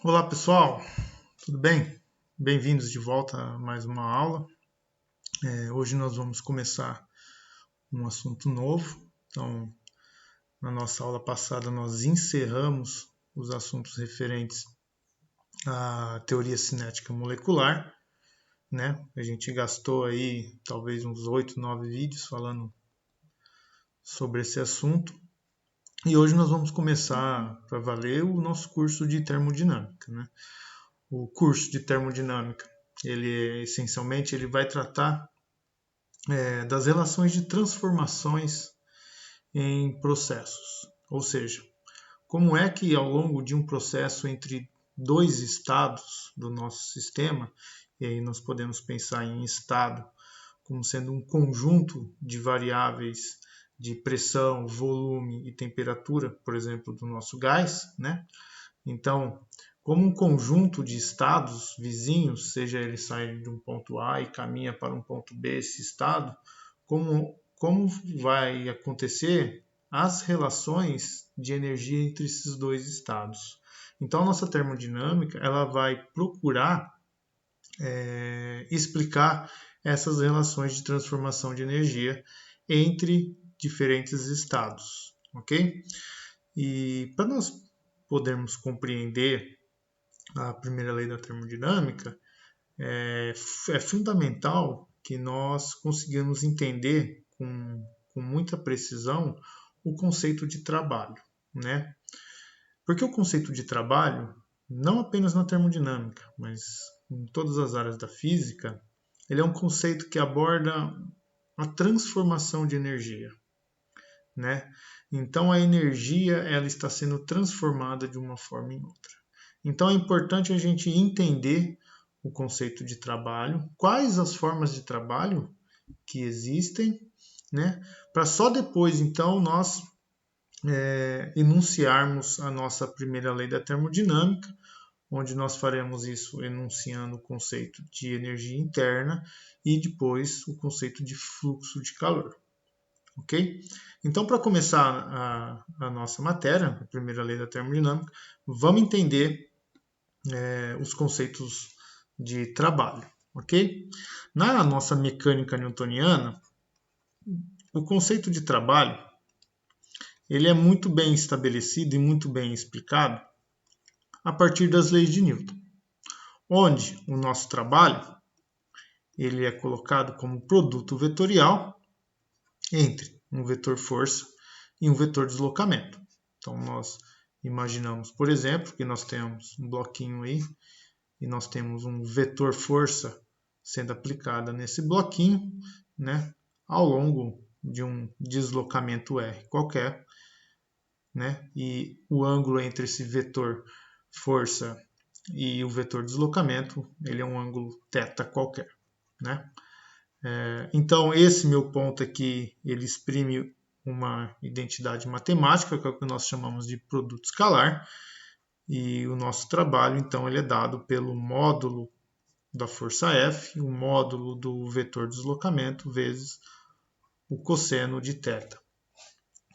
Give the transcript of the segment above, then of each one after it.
Olá pessoal, tudo bem? Bem-vindos de volta a mais uma aula. Hoje nós vamos começar um assunto novo. Então, na nossa aula passada nós encerramos os assuntos referentes à teoria cinética molecular, né? A gente gastou aí talvez uns 8, 9 vídeos falando sobre esse assunto. E hoje nós vamos começar para valer o nosso curso de termodinâmica, né? O curso de termodinâmica, ele essencialmente ele vai tratar das relações de transformações em processos. Ou seja, como é que ao longo de um processo entre dois estados do nosso sistema, e aí nós podemos pensar em estado como sendo um conjunto de variáveis de pressão, volume e temperatura, por exemplo, do nosso gás, né? Então, como um conjunto de estados vizinhos, seja ele sair de um ponto A e caminha para um ponto B, esse estado, como vai acontecer as relações de energia entre esses dois estados. Então, a nossa termodinâmica ela vai procurar explicar essas relações de transformação de energia entre diferentes estados, ok? E para nós podermos compreender a primeira lei da termodinâmica, é fundamental que nós consigamos entender com muita precisão o conceito de trabalho, né? Porque o conceito de trabalho, não apenas na termodinâmica, mas em todas as áreas da física, ele é um conceito que aborda a transformação de energia, né? Então a energia ela está sendo transformada de uma forma em outra. Então é importante a gente entender o conceito de trabalho, quais as formas de trabalho que existem, né? Para só depois então nós enunciarmos a nossa primeira lei da termodinâmica, onde nós faremos isso enunciando o conceito de energia interna e depois o conceito de fluxo de calor. Ok? Então, para começar a nossa matéria, a primeira lei da termodinâmica, vamos entender os conceitos de trabalho. Ok? Na nossa mecânica newtoniana, o conceito de trabalho ele é muito bem estabelecido e muito bem explicado a partir das leis de Newton, onde o nosso trabalho ele é colocado como produto vetorial entre um vetor força e um vetor deslocamento. Então, nós imaginamos, por exemplo, que nós temos um bloquinho aí e nós temos um vetor força sendo aplicada nesse bloquinho, né, ao longo de um deslocamento R qualquer, né, e o ângulo entre esse vetor força e o vetor deslocamento, ele é um ângulo θ qualquer, né? Então, esse meu ponto aqui, ele exprime uma identidade matemática, que é o que nós chamamos de produto escalar, e o nosso trabalho, então, ele é dado pelo módulo da força F, o módulo do vetor deslocamento, vezes o cosseno de θ,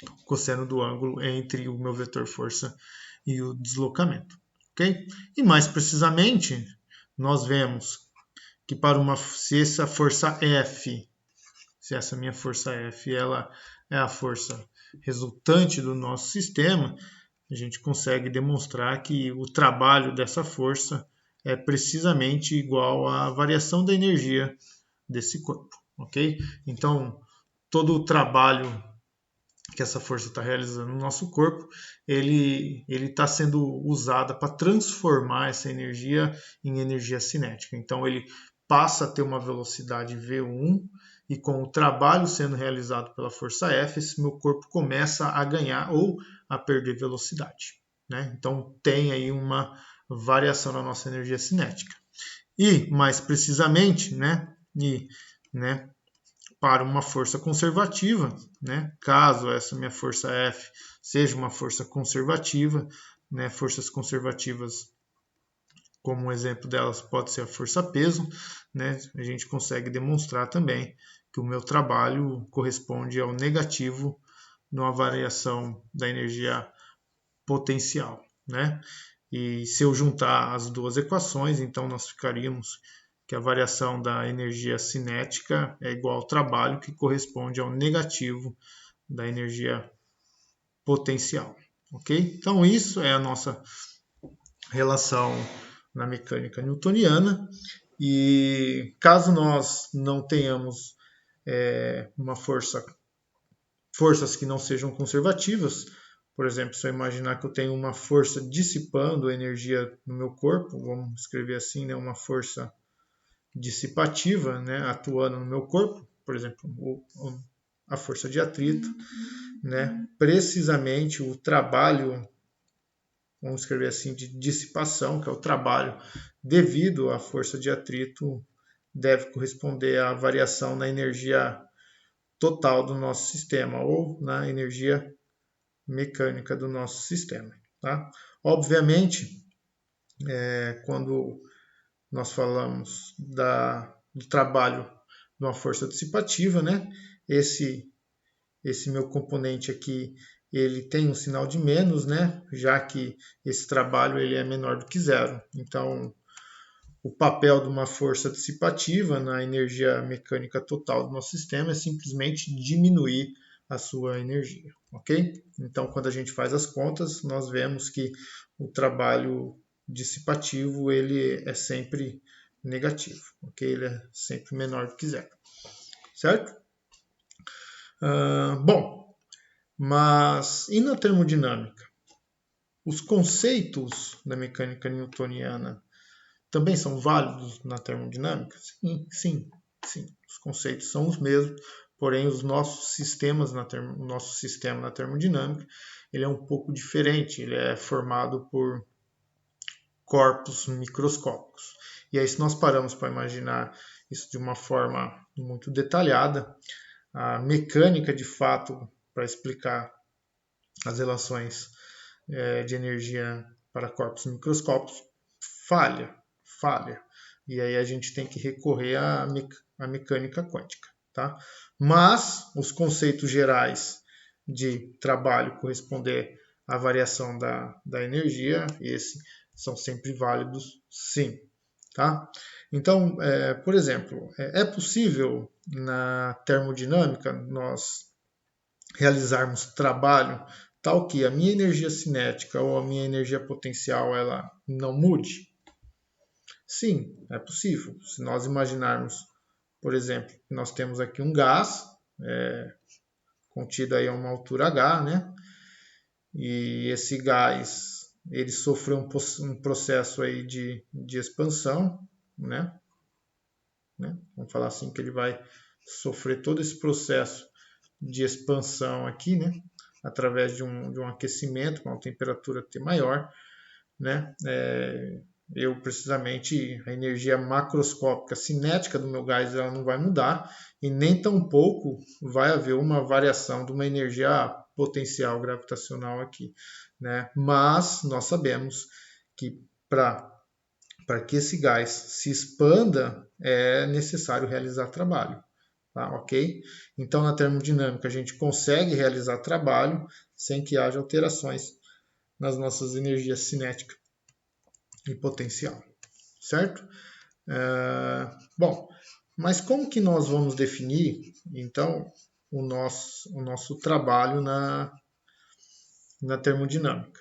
o cosseno do ângulo entre o meu vetor força e o deslocamento. Okay? E mais precisamente, nós vemos que se essa força F, se essa minha força F ela é a força resultante do nosso sistema, a gente consegue demonstrar que o trabalho dessa força é precisamente igual à variação da energia desse corpo, ok? Então, todo o trabalho que essa força está realizando no nosso corpo, ele está sendo usado para transformar essa energia em energia cinética. Então, ele passa a ter uma velocidade V1 e com o trabalho sendo realizado pela força F, esse meu corpo começa a ganhar ou a perder velocidade, né? Então, tem aí uma variação na nossa energia cinética. E, mais precisamente, para uma força conservativa, né? Caso essa minha força F seja uma força conservativa, né? Forças conservativas, como um exemplo delas pode ser a força-peso, né? A gente consegue demonstrar também que o meu trabalho corresponde ao negativo numa variação da energia potencial, né? E se eu juntar as duas equações, então nós ficaríamos que a variação da energia cinética é igual ao trabalho, que corresponde ao negativo da energia potencial. Ok? Então isso é a nossa relação na mecânica newtoniana. E caso nós não tenhamos forças que não sejam conservativas, por exemplo, se eu imaginar que eu tenho uma força dissipando energia no meu corpo, vamos escrever assim, né, uma força dissipativa, né, atuando no meu corpo, por exemplo, a força de atrito, né, precisamente o trabalho, vamos escrever assim, de dissipação, que é o trabalho devido à força de atrito, deve corresponder à variação na energia total do nosso sistema ou na energia mecânica do nosso sistema. Tá? Obviamente, quando nós falamos do trabalho de uma força dissipativa, né? Esse meu componente aqui, ele tem um sinal de menos, né? Já que esse trabalho ele é menor do que zero. Então, o papel de uma força dissipativa na energia mecânica total do nosso sistema é simplesmente diminuir a sua energia, ok? Então, quando a gente faz as contas, nós vemos que o trabalho dissipativo ele é sempre negativo, ok? Ele é sempre menor do que zero, certo? Bom, mas e na termodinâmica? Os conceitos da mecânica newtoniana também são válidos na termodinâmica? Sim. Os conceitos são os mesmos, porém os nossos sistemas o nosso sistema na termodinâmica ele é um pouco diferente. Ele é formado por corpos microscópicos. E aí, se nós paramos para imaginar isso de uma forma muito detalhada, a mecânica, de fato, para explicar as relações de energia para corpos microscópicos, falha. E aí a gente tem que recorrer à mecânica quântica. Tá? Mas os conceitos gerais de trabalho corresponder à variação da energia, esses são sempre válidos, sim. Tá? Então, por exemplo, é possível na termodinâmica nós realizarmos trabalho tal que a minha energia cinética ou a minha energia potencial ela não mude? Sim, é possível. Se nós imaginarmos, por exemplo, que nós temos aqui um gás contido aí a uma altura H, né? E esse gás ele sofreu um processo aí de expansão, né? Vamos falar assim que ele vai sofrer todo esse processo de expansão aqui, né? Através de um aquecimento, com uma temperatura T maior, né? Eu precisamente a energia macroscópica cinética do meu gás ela não vai mudar e nem tampouco vai haver uma variação de uma energia potencial gravitacional aqui, né? Mas nós sabemos que para que esse gás se expanda é necessário realizar trabalho, tá? Ok? Então na termodinâmica a gente consegue realizar trabalho sem que haja alterações nas nossas energias cinéticas e potencial, certo? Bom, mas como que nós vamos definir, então, o nosso trabalho na termodinâmica?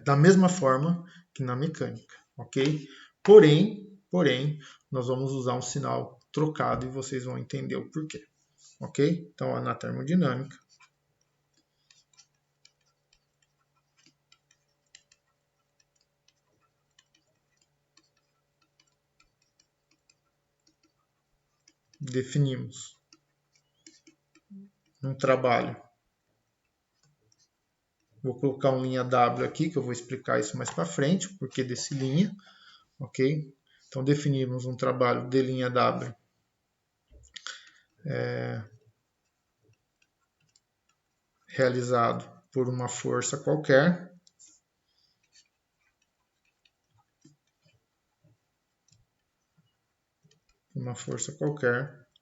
Da mesma forma que na mecânica, ok? Porém, nós vamos usar um sinal trocado e vocês vão entender o porquê, ok? Então, na termodinâmica, definimos um trabalho. Vou colocar uma linha W aqui, que eu vou explicar isso mais para frente, porque desse linha, ok? Então, definimos um trabalho de linha W realizado por uma força qualquer.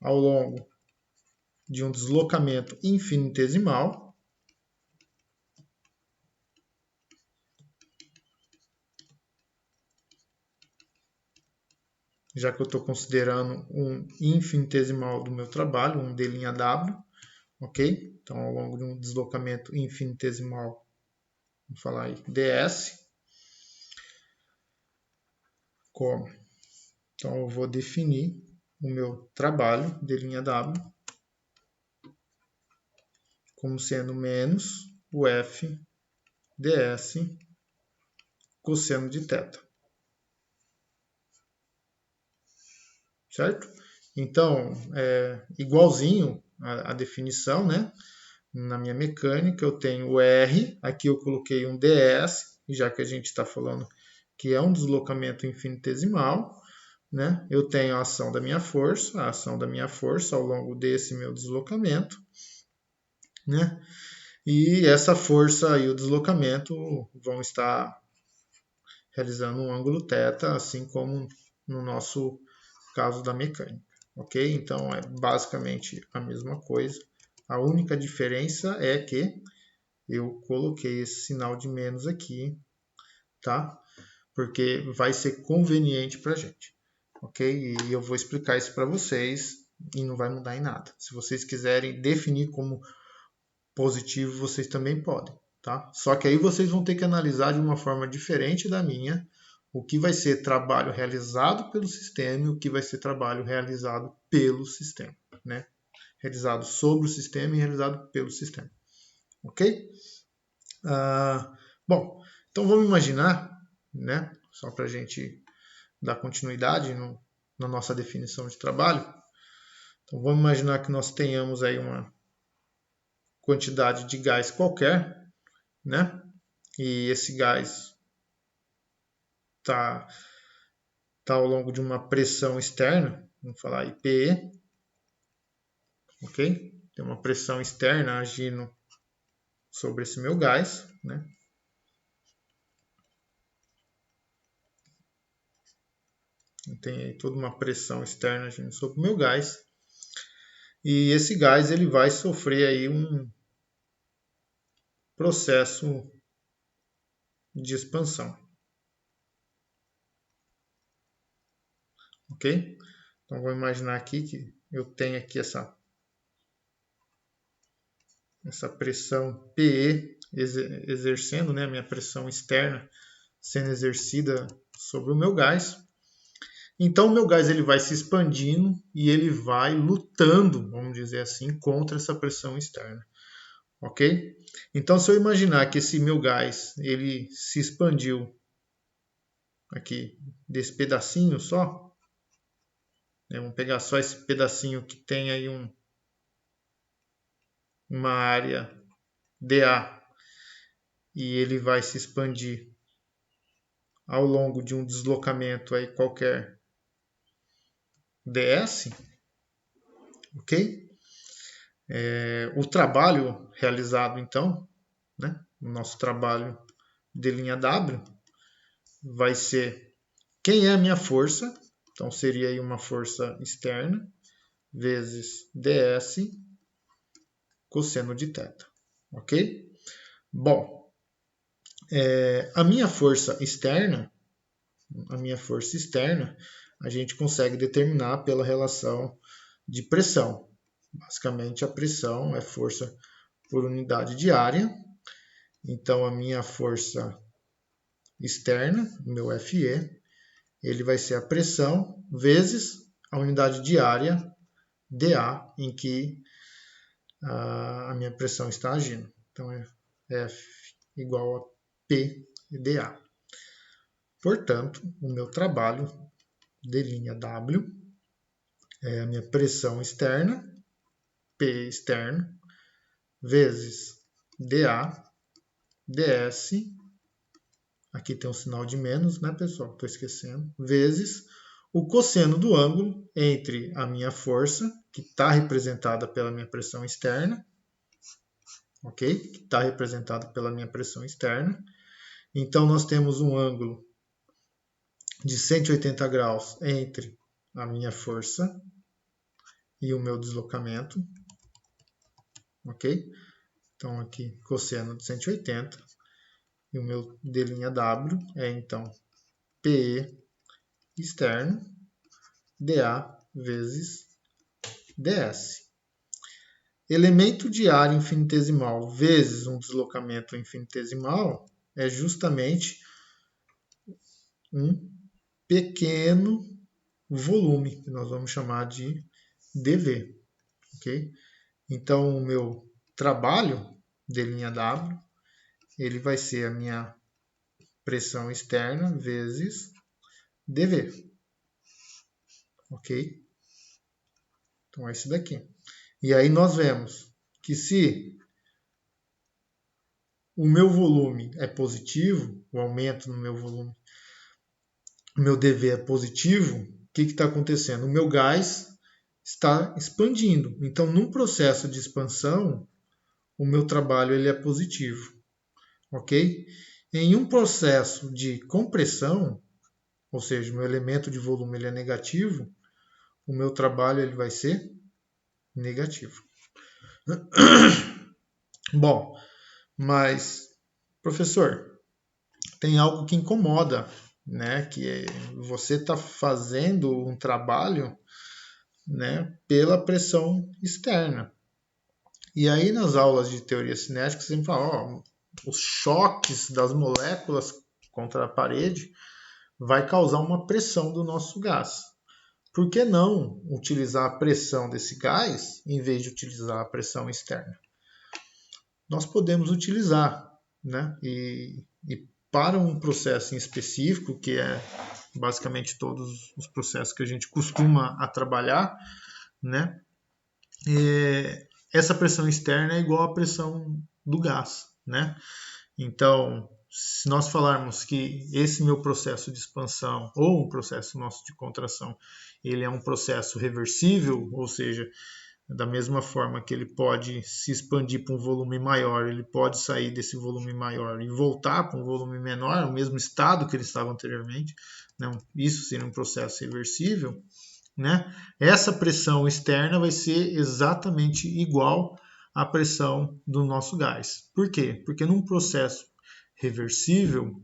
Ao longo de um deslocamento infinitesimal. já que eu estou considerando um infinitesimal do meu trabalho, um d'W, ok? Então, ao longo de um deslocamento infinitesimal, vamos falar aí, ds, como? Então, eu vou definir o meu trabalho, d'W, como sendo menos o f ds cosseno de θ. Certo? Então, igualzinho a definição, né? Na minha mecânica, eu tenho o R, aqui eu coloquei um ds, já que a gente está falando que é um deslocamento infinitesimal, né? Eu tenho a ação da minha força ao longo desse meu deslocamento, né? E essa força e o deslocamento vão estar realizando um ângulo θ, assim como no nosso caso da mecânica, ok? Então é basicamente a mesma coisa. A única diferença é que eu coloquei esse sinal de menos aqui, tá? Porque vai ser conveniente para a gente, ok? E eu vou explicar isso para vocês e não vai mudar em nada. Se vocês quiserem definir como positivo, vocês também podem, tá? Só que aí vocês vão ter que analisar de uma forma diferente da minha o que vai ser trabalho realizado pelo sistema e o que vai ser trabalho realizado pelo sistema, né? Realizado sobre o sistema e realizado pelo sistema, ok? Bom, então vamos imaginar, né? Só para a gente dar continuidade na nossa definição de trabalho. Então vamos imaginar que nós tenhamos aí uma quantidade de gás qualquer, né? E esse gás está ao longo de uma pressão externa, vamos falar IPE, ok? Tem uma pressão externa agindo sobre esse meu gás, né? Tem aí toda uma pressão externa agindo sobre o meu gás. E esse gás ele vai sofrer aí um processo de expansão, ok? Então vou imaginar aqui que eu tenho aqui essa pressão PE exercendo, né, a minha pressão externa sendo exercida sobre o meu gás. Então o meu gás ele vai se expandindo e ele vai lutando, vamos dizer assim, contra essa pressão externa, ok? Então se eu imaginar que esse meu gás ele se expandiu aqui desse pedacinho só, né, vamos pegar só esse pedacinho que tem aí uma área dA e ele vai se expandir ao longo de um deslocamento aí qualquer ds, ok? O trabalho realizado então, né, o nosso trabalho de linha W vai ser quem é a minha força, então seria aí uma força externa vezes ds cosseno de θ, ok? Bom, a minha força externa, a gente consegue determinar pela relação de pressão. Basicamente, a pressão é força por unidade de área. Então, a minha força externa, meu FE, ele vai ser a pressão vezes a unidade de área, dA, em que a minha pressão está agindo. Então, é F igual a P dA. Portanto, o meu trabalho de linha W é a minha pressão externa, P externo, vezes dA, ds, aqui tem um sinal de menos, né, pessoal? Estou esquecendo, vezes o cosseno do ângulo entre a minha força, que está representada pela minha pressão externa, ok? Que está representada pela minha pressão externa. Então, nós temos um ângulo de 180 graus entre a minha força e o meu deslocamento, ok? Então, aqui, cosseno de 180. E o meu d' W é, então, PE externo dA vezes ds. Elemento de área infinitesimal vezes um deslocamento infinitesimal é justamente um pequeno volume, que nós vamos chamar de dV. Okay? Então, o meu trabalho de linha W, ele vai ser a minha pressão externa vezes dV. Ok? Então, é isso daqui. E aí nós vemos que se o meu volume é positivo, o aumento no meu volume, o meu dV é positivo, o que está acontecendo? O meu gás está expandindo. Então, num processo de expansão, o meu trabalho ele é positivo. Ok? Em um processo de compressão, ou seja, o meu elemento de volume ele é negativo, o meu trabalho ele vai ser negativo. Bom, mas, professor, tem algo que incomoda, né? Que você está fazendo um trabalho, né, pela pressão externa. E aí nas aulas de teoria cinética você sempre fala, os choques das moléculas contra a parede vai causar uma pressão do nosso gás. Por que não utilizar a pressão desse gás em vez de utilizar a pressão externa? Nós podemos utilizar, né? E para um processo em específico, que é basicamente todos os processos que a gente costuma a trabalhar, né? Essa pressão externa é igual à pressão do gás, né? Então, se nós falarmos que esse meu processo de expansão ou um processo nosso de contração, ele é um processo reversível, ou seja, da mesma forma que ele pode se expandir para um volume maior, ele pode sair desse volume maior e voltar para um volume menor, o mesmo estado que ele estava anteriormente. Não, isso seria um processo reversível, né? Essa pressão externa vai ser exatamente igual à pressão do nosso gás. Por quê? Porque num processo reversível,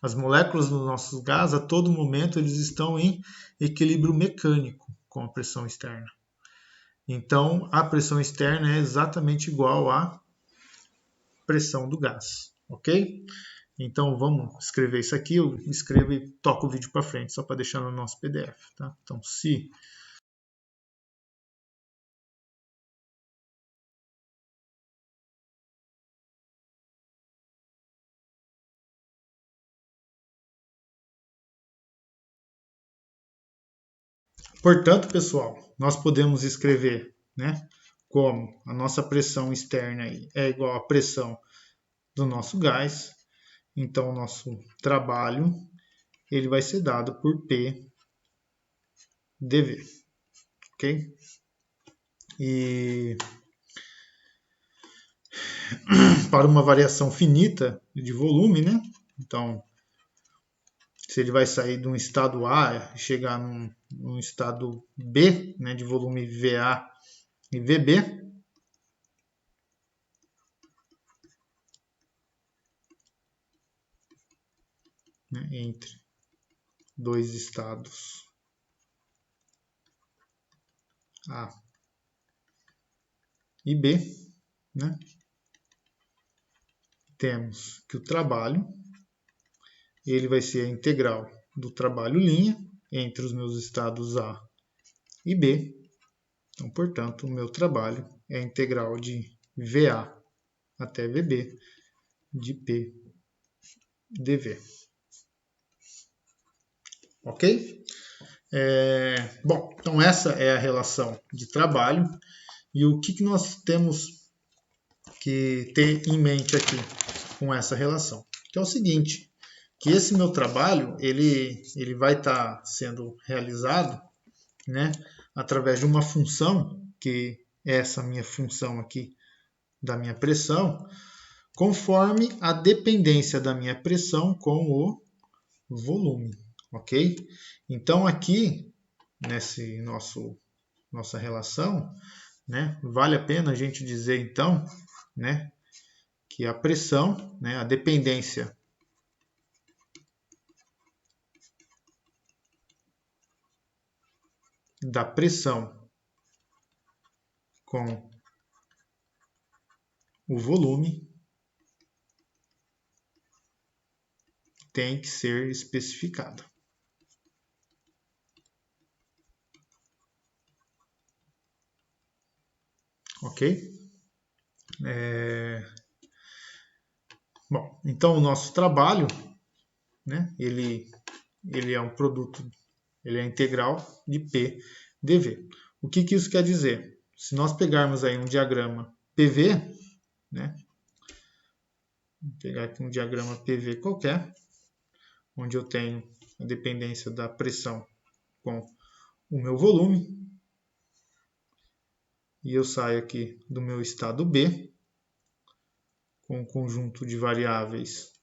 as moléculas do nosso gás, a todo momento, eles estão em equilíbrio mecânico com a pressão externa. Então, a pressão externa é exatamente igual à pressão do gás, ok? Então, vamos escrever isso aqui. Eu escrevo e toco o vídeo para frente, só para deixar no nosso PDF. Tá? Então, se portanto, pessoal, nós podemos escrever, né, como a nossa pressão externa aí é igual à pressão do nosso gás. Então, o nosso trabalho ele vai ser dado por P dV, ok? E para uma variação finita de volume, né? Então, se ele vai sair de um estado A e chegar num estado B, né, de volume VA e VB, né, entre dois estados A e B, né, temos que o trabalho ele vai ser a integral do trabalho linha entre os meus estados A e B. Então, portanto, o meu trabalho é a integral de VA até VB de P dV. Ok? Bom, então essa é a relação de trabalho. E o que nós temos que ter em mente aqui com essa relação? Que é o seguinte, que esse meu trabalho ele vai estar sendo realizado, né, através de uma função, que é essa minha função aqui da minha pressão, conforme a dependência da minha pressão com o volume, ok? Então aqui, nesse nossa relação, né, vale a pena a gente dizer então, né, que a pressão, né, a dependência da pressão com o volume tem que ser especificada. Ok? Bom, então o nosso trabalho, né, ele é um produto, ele é integral de P dV. O que isso quer dizer? Se nós pegarmos aí um diagrama PV, né, vou pegar aqui um diagrama PV qualquer, onde eu tenho a dependência da pressão com o meu volume, e eu saio aqui do meu estado B, com um conjunto de variáveis,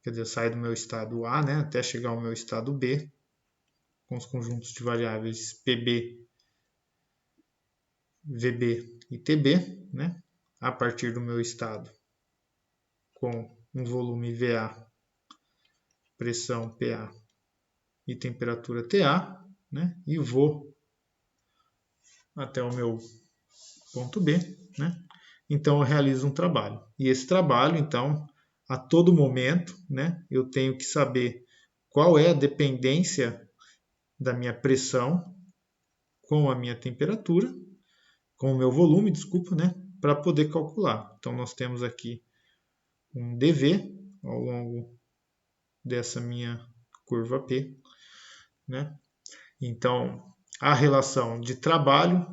quer dizer, eu saio do meu estado A, né, até chegar ao meu estado B, com os conjuntos de variáveis PB, VB e TB, né, a partir do meu estado com um volume VA, pressão PA e temperatura TA, né, e vou até o meu ponto B, né? Então eu realizo um trabalho. E esse trabalho, então, a todo momento, né, eu tenho que saber qual é a dependência da minha pressão com a minha temperatura, com o meu volume, desculpa, né, para poder calcular. Então nós temos aqui um dV ao longo dessa minha curva P, né? Então a relação de trabalho,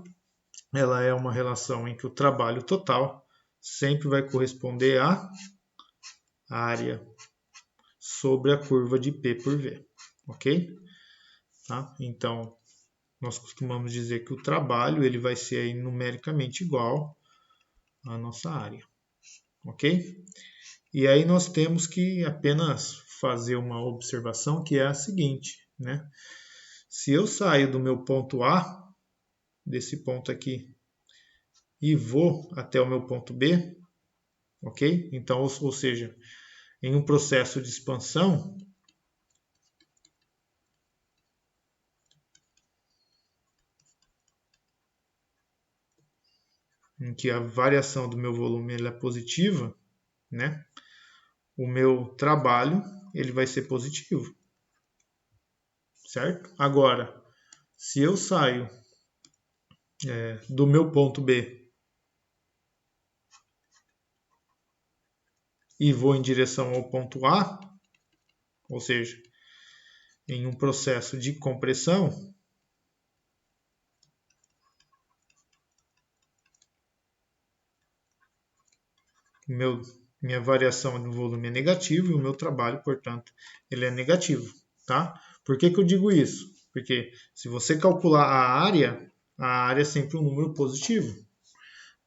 ela é uma relação em que o trabalho total sempre vai corresponder à área sobre a curva de P por V, ok? Tá? Então, nós costumamos dizer que o trabalho ele vai ser aí numericamente igual à nossa área, ok? E aí nós temos que apenas fazer uma observação que é a seguinte, né? Se eu saio do meu ponto A, desse ponto aqui, e vou até o meu ponto B, ok? Então, ou seja, em um processo de expansão, em que a variação do meu volume é positiva, né? O meu trabalho ele vai ser positivo, certo? Agora, se eu saio do meu ponto B e vou em direção ao ponto A, ou seja, em um processo de compressão, minha variação do volume é negativa e o meu trabalho, portanto, ele é negativo, tá? Por que eu digo isso? Porque se você calcular a área é sempre um número positivo,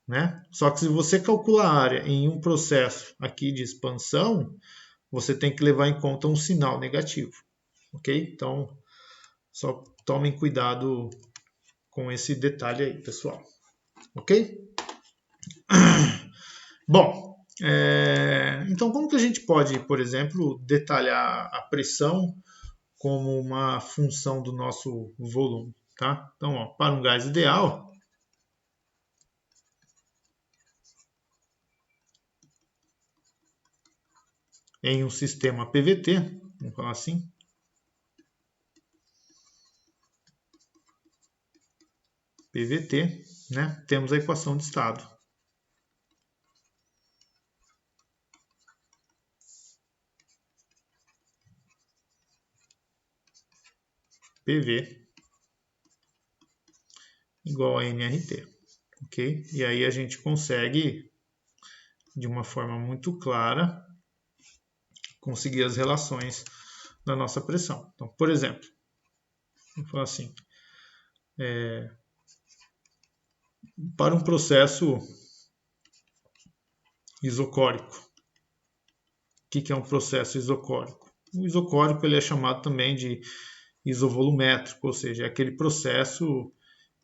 né? Só que se você calcular a área em um processo aqui de expansão, você tem que levar em conta um sinal negativo, ok? Então, só tomem cuidado com esse detalhe aí, pessoal, ok? Bom, então como que a gente pode, por exemplo, detalhar a pressão como uma função do nosso volume, tá? Então, ó, para um gás ideal, em um sistema PVT, vamos falar assim, PVT, né? Temos a equação de estado. PV igual a nRT, ok? E aí a gente consegue, de uma forma muito clara, conseguir as relações da nossa pressão. Então, por exemplo, vamos falar assim, para um processo isocórico. O que é um processo isocórico? O isocórico ele é chamado também de isovolumétrico, ou seja, é aquele processo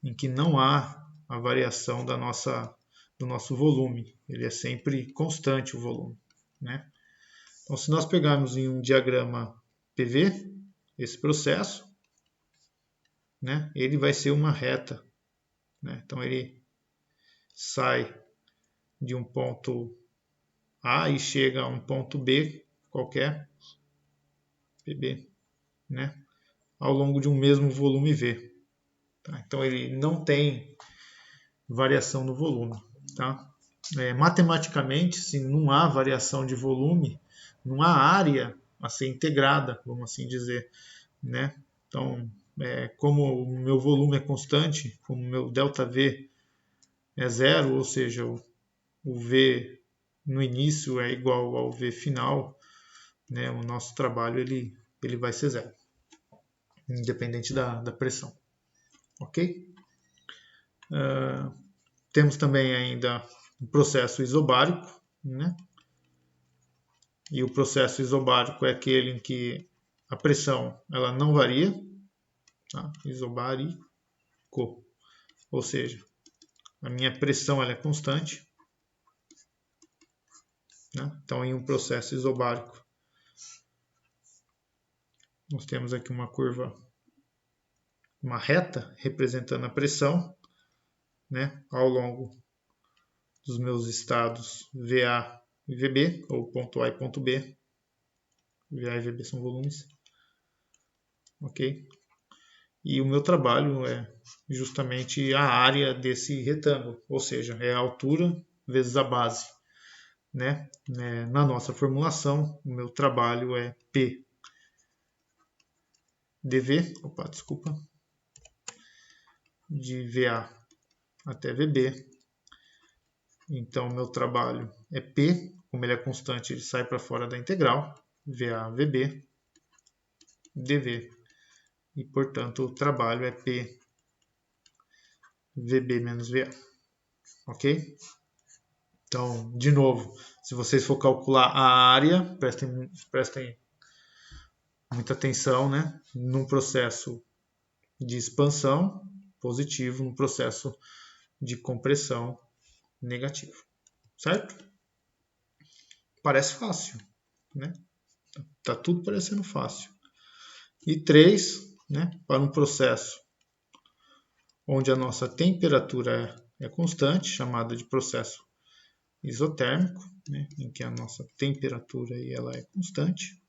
em que não há a variação do nosso volume. Ele é sempre constante o volume, né? Então, se nós pegarmos em um diagrama PV esse processo, né, ele vai ser uma reta, né? Então ele sai de um ponto A e chega a um ponto B qualquer, PB, né, ao longo de um mesmo volume V. Tá? Então ele não tem variação no volume. Tá? Matematicamente, se não há variação de volume, não há área a ser integrada, vamos assim dizer, né? Então, como o meu volume é constante, como o meu ΔV é zero, ou seja, o V no início é igual ao V final, né? O nosso trabalho ele vai ser zero, independente da pressão. Ok? Temos também ainda o processo isobárico, né? E o processo isobárico é aquele em que a pressão ela não varia, tá? Isobárico, ou seja, a minha pressão ela é constante, né? Então, em um processo isobárico, nós temos aqui uma curva, uma reta representando a pressão, né? Ao longo dos meus estados VA e VB, ou ponto A e ponto B. VA e VB são volumes. Ok? E o meu trabalho é justamente a área desse retângulo, ou seja, é a altura vezes a base. Né? Na nossa formulação, o meu trabalho é P dV, de VA até VB. Então, o meu trabalho é P, como ele é constante, ele sai para fora da integral, VA, VB, dV. E, portanto, o trabalho é P VB menos VA. Ok? Então, de novo, se vocês for calcular a área, prestem muita atenção, né? Num processo de expansão, positivo, num processo de compressão, negativo. Certo? Parece fácil, né? Tá tudo parecendo fácil. E 3, né? Para um processo onde a nossa temperatura é constante, chamada de processo isotérmico, né, em que a nossa temperatura aí, ela é constante.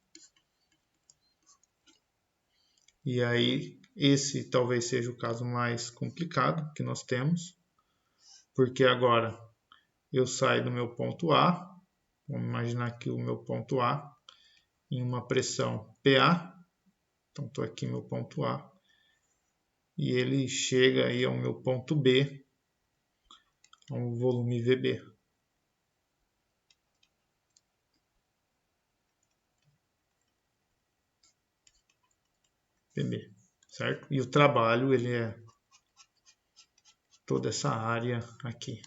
E aí, esse talvez seja o caso mais complicado que nós temos, porque agora eu saio do meu ponto A, vamos imaginar aqui o meu ponto A, em uma pressão PA, então estou aqui no meu ponto A, e ele chega aí ao meu ponto B, a um volume VB. PB, certo? E o trabalho, ele é toda essa área aqui.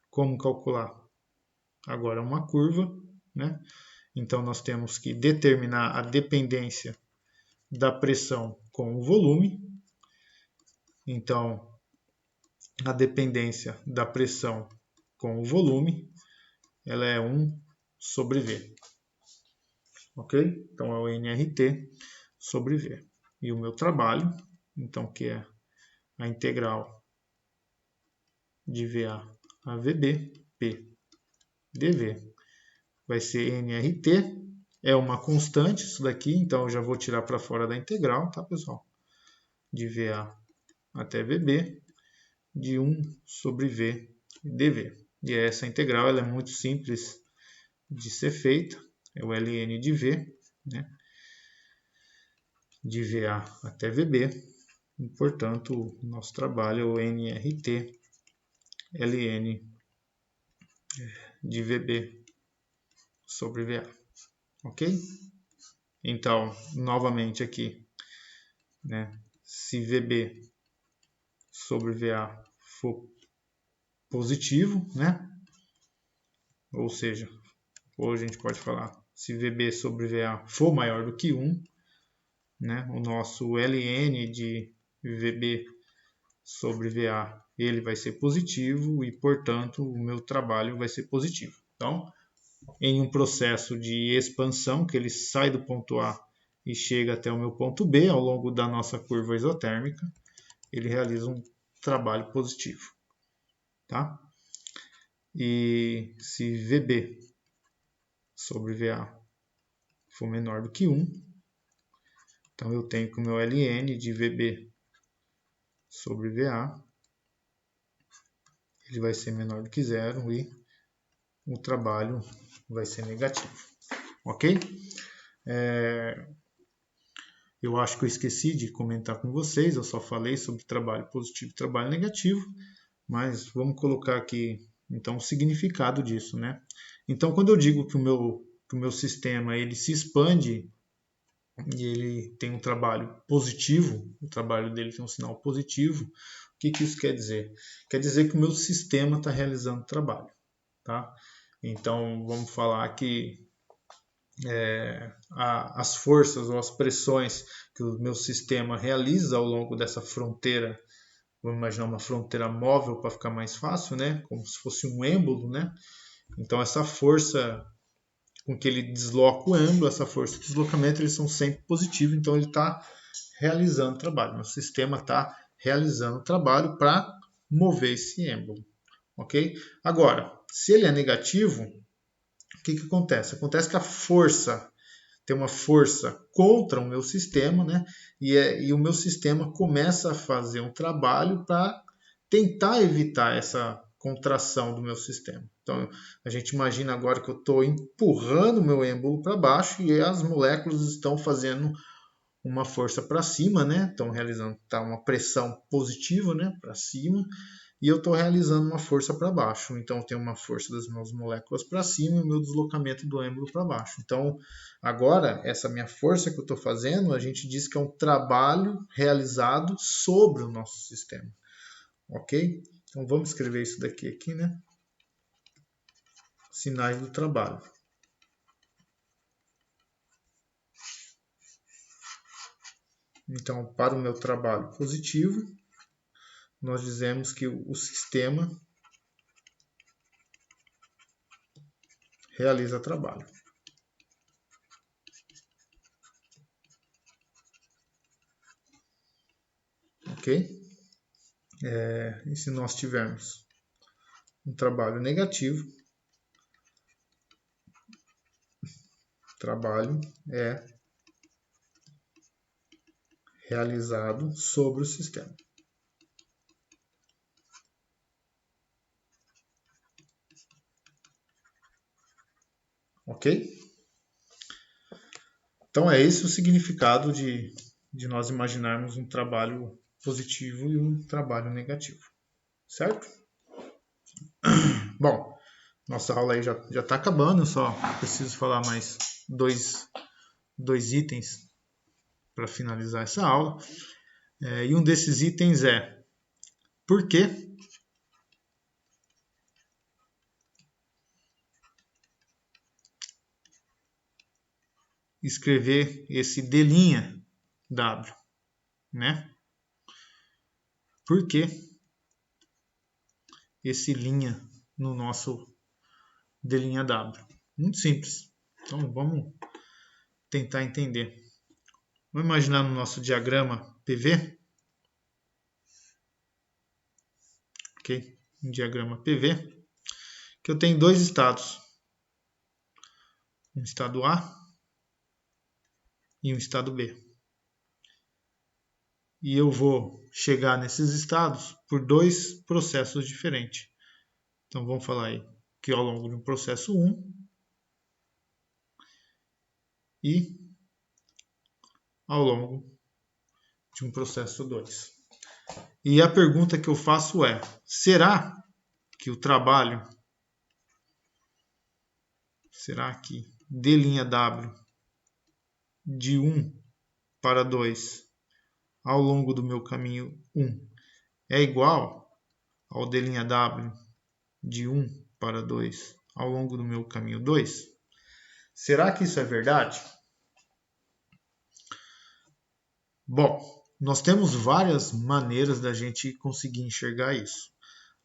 Como calcular? Agora uma curva, né? Então nós temos que determinar a dependência da pressão com o volume. Então, a dependência da pressão com o volume, ela é 1 sobre V. Ok? Então é o nRT sobre V. E o meu trabalho, então, que é a integral de VA a VB, P dV, vai ser nRT, é uma constante isso daqui, então eu já vou tirar para fora da integral, tá, pessoal? De VA até VB, de 1 sobre V dV. E essa integral ela é muito simples de ser feita, é o ln de V, né? De VA até VB, e, portanto, o nosso trabalho é o nRT ln de VB sobre VA. Ok? Então, novamente aqui, né? Se VB sobre VA for positivo, né? Ou seja, hoje a gente pode falar, se VB sobre VA for maior do que 1, né? O nosso ln de VB sobre VA ele vai ser positivo e, portanto, o meu trabalho vai ser positivo. Então, em um processo de expansão, que ele sai do ponto A e chega até o meu ponto B ao longo da nossa curva isotérmica, ele realiza um trabalho positivo. Tá? E se VB sobre VA for menor do que 1, então eu tenho que o meu LN de VB sobre VA ele vai ser menor do que 0 e o trabalho vai ser negativo. Ok? Eu acho que eu esqueci de comentar com vocês, eu só falei sobre trabalho positivo e trabalho negativo, mas vamos colocar aqui então o significado disso, né? Então, quando eu digo que o meu sistema ele se expande e ele tem um trabalho positivo, o trabalho dele tem um sinal positivo, o que isso quer dizer? Quer dizer que o meu sistema está realizando trabalho. Tá? Então, vamos falar que as forças ou as pressões que o meu sistema realiza ao longo dessa fronteira, vamos imaginar uma fronteira móvel para ficar mais fácil, né? Como se fosse um êmbolo, né? Então, essa força com que ele desloca o êmbolo, essa força de deslocamento, eles são sempre positivos, então ele está realizando trabalho. Meu sistema está realizando trabalho para mover esse êmbolo. Ok? Agora, se ele é negativo, o que acontece? Acontece que a força, tem uma força contra o meu sistema, né? E o meu sistema começa a fazer um trabalho para tentar evitar essa contração do meu sistema. Então, a gente imagina agora que eu estou empurrando o meu êmbolo para baixo e as moléculas estão fazendo uma força para cima, né? Estão realizando uma pressão positiva, né? Para cima. E eu estou realizando uma força para baixo. Então, eu tenho uma força das minhas moléculas para cima e o meu deslocamento do êmbolo para baixo. Então, agora, essa minha força que eu estou fazendo, a gente diz que é um trabalho realizado sobre o nosso sistema. Ok? Então, vamos escrever isso daqui aqui, né? Sinais do trabalho. Então, para o meu trabalho positivo, nós dizemos que o sistema realiza trabalho. Ok? E se nós tivermos um trabalho negativo, trabalho é realizado sobre o sistema. Ok? Então é esse o significado de nós imaginarmos um trabalho positivo e um trabalho negativo. Certo? Bom, nossa aula aí já está acabando, eu só preciso falar mais dois itens para finalizar essa aula. E um desses itens é por que escrever esse D' W, né? Por que esse linha no nosso D' W? Muito simples. Então vamos tentar entender. Vamos imaginar no nosso diagrama PV, ok? Um diagrama PV, que eu tenho dois estados, um estado A e um estado B. E eu vou chegar nesses estados por dois processos diferentes. Então vamos falar aí que ao longo de um processo 1 e ao longo de um processo 2. E a pergunta que eu faço é: será que o trabalho, será que D'(W) de 1 para 2 ao longo do meu caminho 1 é igual ao D'(W) de 1 para 2 ao longo do meu caminho 2? Será que isso é verdade? Bom, nós temos várias maneiras da gente conseguir enxergar isso.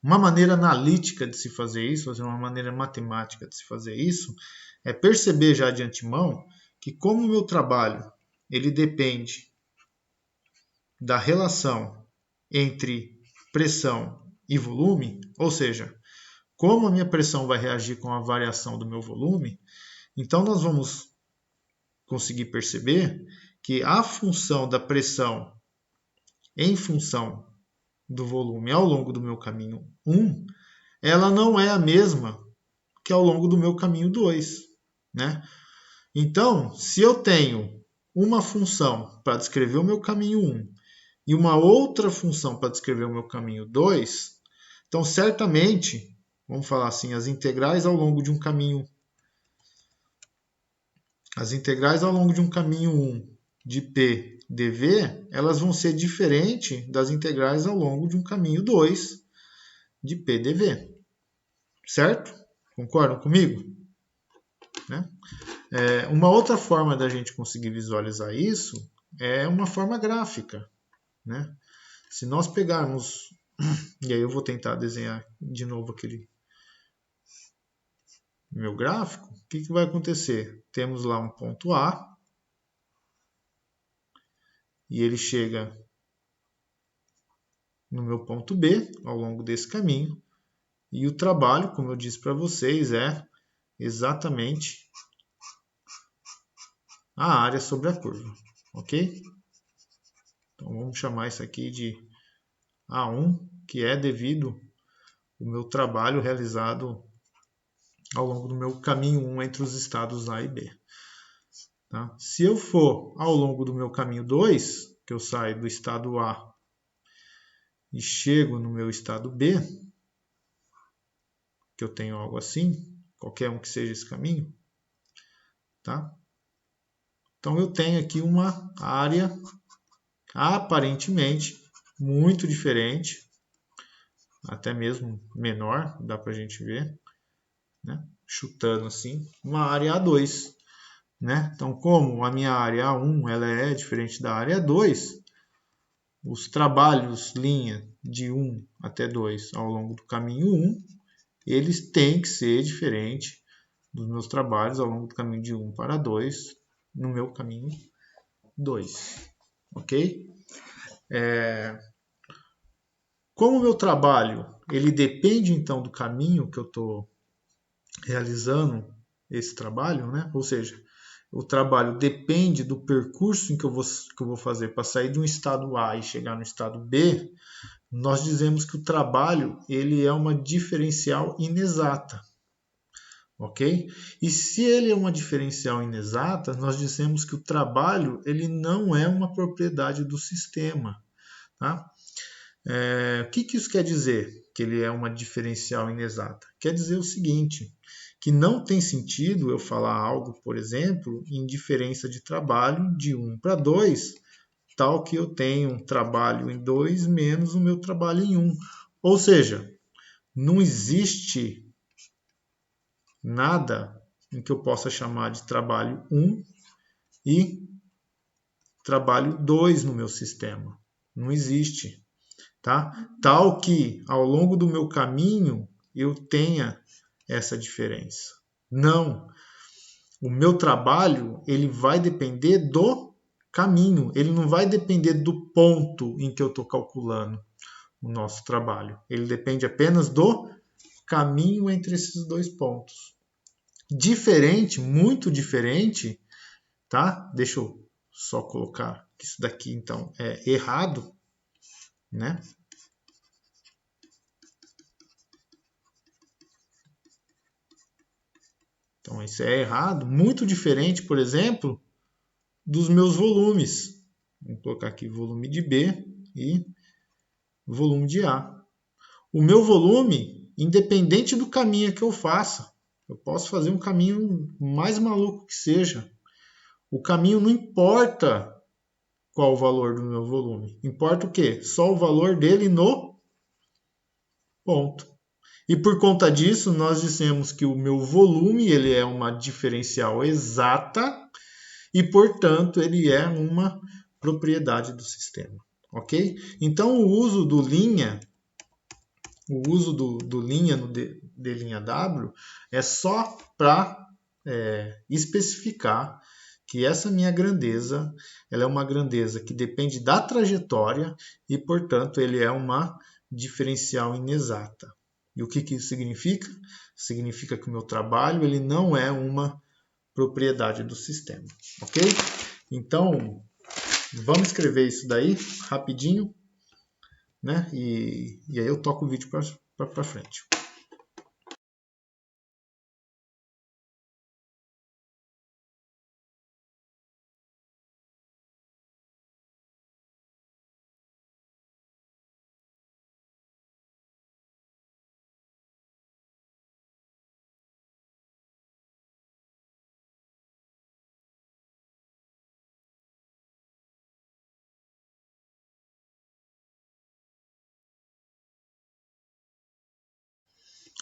Uma maneira analítica de se fazer isso, uma maneira matemática de se fazer isso, é perceber já de antemão que como o meu trabalho ele depende da relação entre pressão e volume, ou seja, como a minha pressão vai reagir com a variação do meu volume, então nós vamos conseguir perceber que a função da pressão em função do volume ao longo do meu caminho 1, ela não é a mesma que ao longo do meu caminho 2, né? Então, se eu tenho uma função para descrever o meu caminho 1 e uma outra função para descrever o meu caminho 2, então certamente, vamos falar assim, as integrais ao longo de um caminho 1 de P dV, elas vão ser diferentes das integrais ao longo de um caminho 2 de P dV. Certo? Concordam comigo? Né? Uma outra forma da gente conseguir visualizar isso é uma forma gráfica. Né? Se nós pegarmos, e aí eu vou tentar desenhar de novo aquele meu gráfico, o que vai acontecer? Temos lá um ponto A, e ele chega no meu ponto B ao longo desse caminho, e o trabalho, como eu disse para vocês, é exatamente a área sobre a curva, ok? Então vamos chamar isso aqui de A1, que é devido ao meu trabalho realizado ao longo do meu caminho 1 entre os estados A e B. Tá? Se eu for ao longo do meu caminho 2, que eu saio do estado A e chego no meu estado B, que eu tenho algo assim, qualquer um que seja esse caminho, tá? Então eu tenho aqui uma área aparentemente muito diferente, até mesmo menor, dá para a gente ver, né? Chutando assim, uma área A2. Né? Então, como a minha área A1 ela é diferente da área 2, os trabalhos linha de 1 até 2 ao longo do caminho 1, eles têm que ser diferentes dos meus trabalhos ao longo do caminho de 1 para 2 no meu caminho 2. Ok? Como o meu trabalho ele depende então do caminho que eu estou realizando esse trabalho, né? Ou seja, o trabalho depende do percurso em que eu vou fazer para sair de um estado A e chegar no estado B, nós dizemos que o trabalho ele é uma diferencial inexata. Ok? E se ele é uma diferencial inexata, nós dizemos que o trabalho ele não é uma propriedade do sistema. Tá? O que isso quer dizer? Que ele é uma diferencial inexata? Quer dizer o seguinte, que não tem sentido eu falar algo, por exemplo, em diferença de trabalho de 1 para 2, tal que eu tenho um trabalho em 2 menos o meu trabalho em 1. Ou seja, não existe nada em que eu possa chamar de trabalho 1 e trabalho 2 no meu sistema. Não existe. Tá? Tal que ao longo do meu caminho eu tenha essa diferença. Não. O meu trabalho ele vai depender do caminho, ele não vai depender do ponto em que eu estou calculando o nosso trabalho. Ele depende apenas do caminho entre esses dois pontos. Diferente, muito diferente, tá? Deixa eu só colocar que isso daqui então é errado, né? Então, isso é errado. Muito diferente, por exemplo, dos meus volumes. Vou colocar aqui volume de B e volume de A. O meu volume, independente do caminho que eu faça, eu posso fazer um caminho mais maluco que seja. O caminho não importa qual o valor do meu volume. Importa o quê? Só o valor dele no ponto. E por conta disso, nós dissemos que o meu volume ele é uma diferencial exata e, portanto, ele é uma propriedade do sistema. Ok? Então, o uso do linha, do linha no D linha W é só para especificar que essa minha grandeza, ela é uma grandeza que depende da trajetória e, portanto, ele é uma diferencial inexata. E o que isso significa? Significa que o meu trabalho ele não é uma propriedade do sistema, ok? Então, vamos escrever isso daí rapidinho, né? E aí eu toco o vídeo para frente.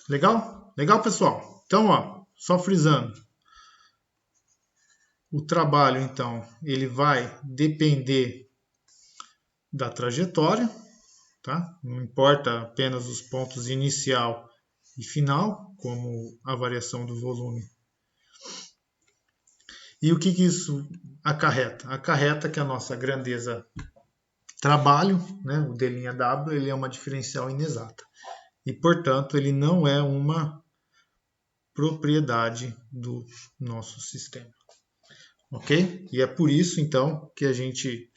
Legal? Legal, pessoal? Então, ó, só frisando. O trabalho, então, ele vai depender da trajetória, tá? Não importa apenas os pontos inicial e final, como a variação do volume. E o que isso acarreta? Acarreta que a nossa grandeza trabalho, né, o d'W, ele é uma diferencial inexata. E, portanto, ele não é uma propriedade do nosso sistema. Ok? E é por isso, então, que a gente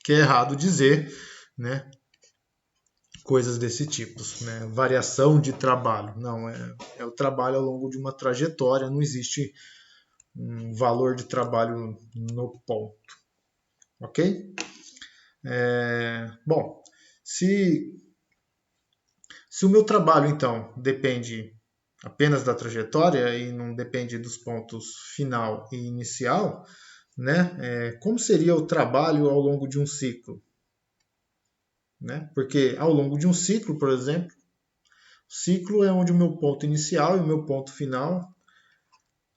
que é errado dizer, né, coisas desse tipo, né? Variação de trabalho. Não, é o trabalho ao longo de uma trajetória, não existe um valor de trabalho no ponto. Ok? Bom, se o meu trabalho, então, depende apenas da trajetória e não depende dos pontos final e inicial, né? Como seria o trabalho ao longo de um ciclo? Né? Porque ao longo de um ciclo, por exemplo, ciclo é onde o meu ponto inicial e o meu ponto final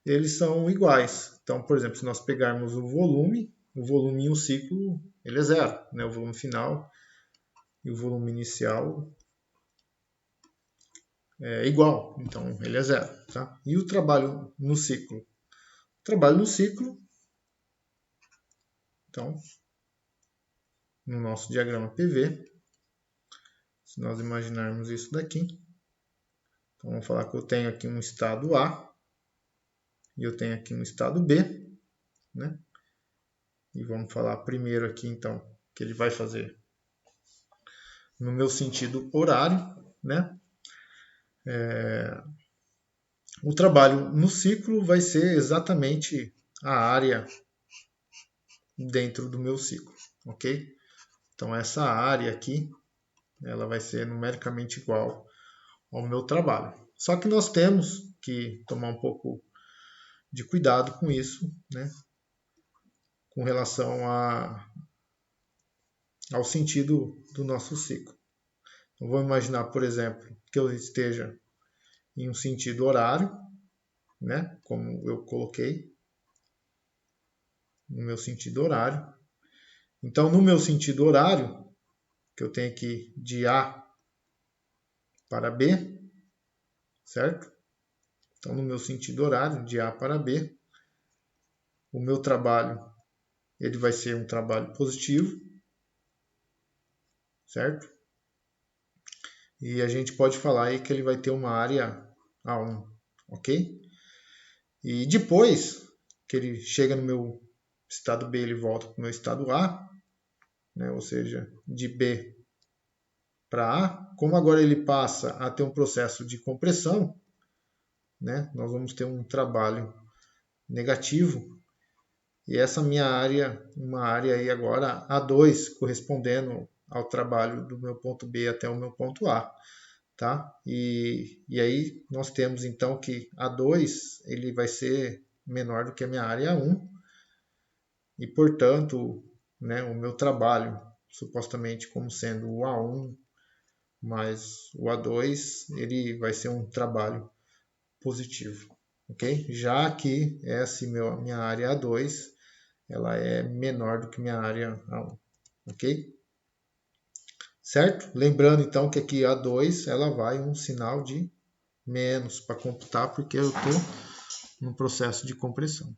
eles são iguais. Então, por exemplo, se nós pegarmos o volume em um ciclo ele é zero, né? O volume final e o volume inicial é igual, então ele é zero. Tá? E o trabalho no ciclo? O trabalho no ciclo, então, no nosso diagrama PV, se nós imaginarmos isso daqui, então vamos falar que eu tenho aqui um estado A e eu tenho aqui um estado B, né? E vamos falar primeiro aqui, então, que ele vai fazer no meu sentido horário, né? O trabalho no ciclo vai ser exatamente a área dentro do meu ciclo, ok? Então essa área aqui, ela vai ser numericamente igual ao meu trabalho. Só que nós temos que tomar um pouco de cuidado com isso, né? Com relação ao sentido do nosso ciclo. Então, vou imaginar, por exemplo, que eu esteja em um sentido horário, né? Como eu coloquei no meu sentido horário. Então, no meu sentido horário, que eu tenho aqui de A para B, certo? Então, no meu sentido horário, de A para B, o meu trabalho ele vai ser um trabalho positivo, certo? E a gente pode falar aí que ele vai ter uma área A1, ok? E depois que ele chega no meu estado B, ele volta para o meu estado A, né? Ou seja, de B para A. Como agora ele passa a ter um processo de compressão, né? Nós vamos ter um trabalho negativo. E essa minha área, uma área aí agora A2, correspondendo ao trabalho do meu ponto B até o meu ponto A. Tá? E aí nós temos então que A2 ele vai ser menor do que a minha área A1 e, portanto, né, o meu trabalho, supostamente como sendo o A1 mais o A2, ele vai ser um trabalho positivo, ok? Já que essa minha área A2, ela é menor do que minha área A1, ok? Certo? Lembrando então que aqui A2 ela vai um sinal de menos para computar, porque eu estou no processo de compressão.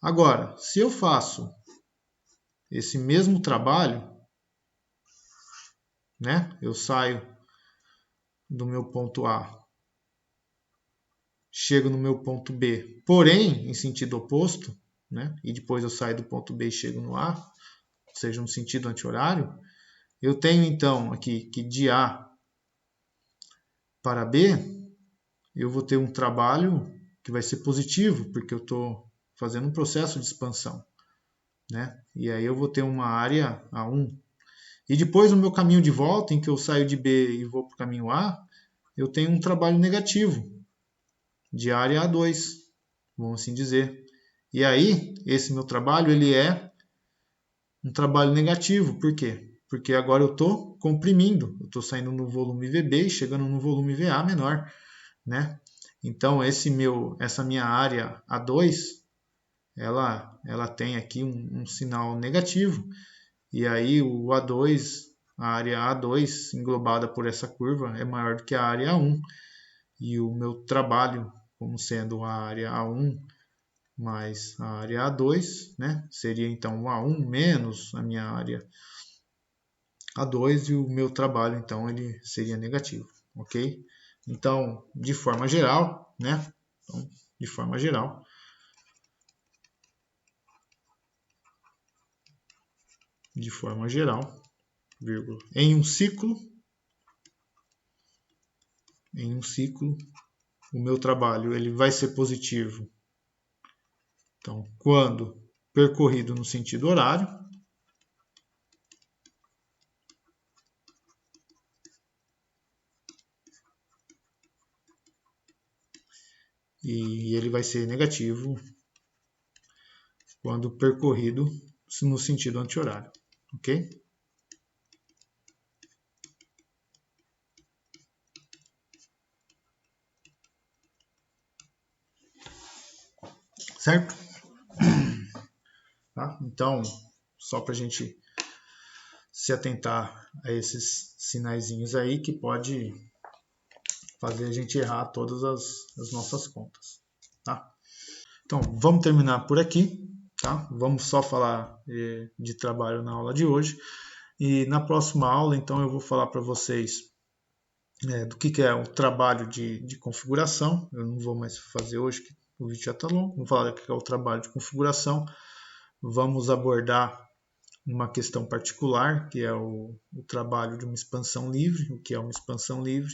Agora, se eu faço esse mesmo trabalho, né? Eu saio do meu ponto A, chego no meu ponto B, porém em sentido oposto, né? E depois eu saio do ponto B e chego no A, ou seja, no sentido anti-horário, eu tenho então aqui que de A para B, eu vou ter um trabalho que vai ser positivo, porque eu estou fazendo um processo de expansão, né? E aí eu vou ter uma área A1. E depois no meu caminho de volta, em que eu saio de B e vou para o caminho A, eu tenho um trabalho negativo, de área A2, vamos assim dizer. E aí, esse meu trabalho, ele é um trabalho negativo. Por quê? Porque agora eu estou comprimindo, eu estou saindo no volume VB e chegando no volume VA menor, né? Então, essa minha área A2, ela tem aqui um sinal negativo. E aí o A2, a área A2 englobada por essa curva é maior do que a área A1. E o meu trabalho, como sendo a área A1 mais a área A2, né? Seria então o A1 menos a minha área A2 e o meu trabalho, então, ele seria negativo, ok? Então, de forma geral, né? Então, de forma geral, vírgula, em um ciclo, o meu trabalho ele vai ser positivo. Então, quando percorrido no sentido horário, e ele vai ser negativo quando percorrido no sentido anti-horário, ok? Certo? Tá? Então, só para a gente se atentar a esses sinaizinhos aí que pode fazer a gente errar todas as nossas contas, tá? Então, vamos terminar por aqui, tá? Vamos só falar de trabalho na aula de hoje. E na próxima aula, então, eu vou falar para vocês do que é o trabalho de configuração. Eu não vou mais fazer hoje, que o vídeo já está longo. Vou falar do que é o trabalho de configuração. Vamos abordar uma questão particular, que é o trabalho de uma expansão livre, o que é uma expansão livre.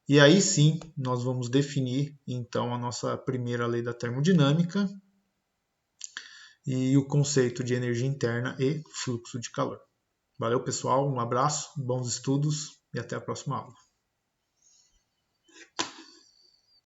E aí sim, nós vamos definir, então, a nossa primeira lei da termodinâmica e o conceito de energia interna e fluxo de calor. Valeu, pessoal, um abraço, bons estudos e até a próxima aula.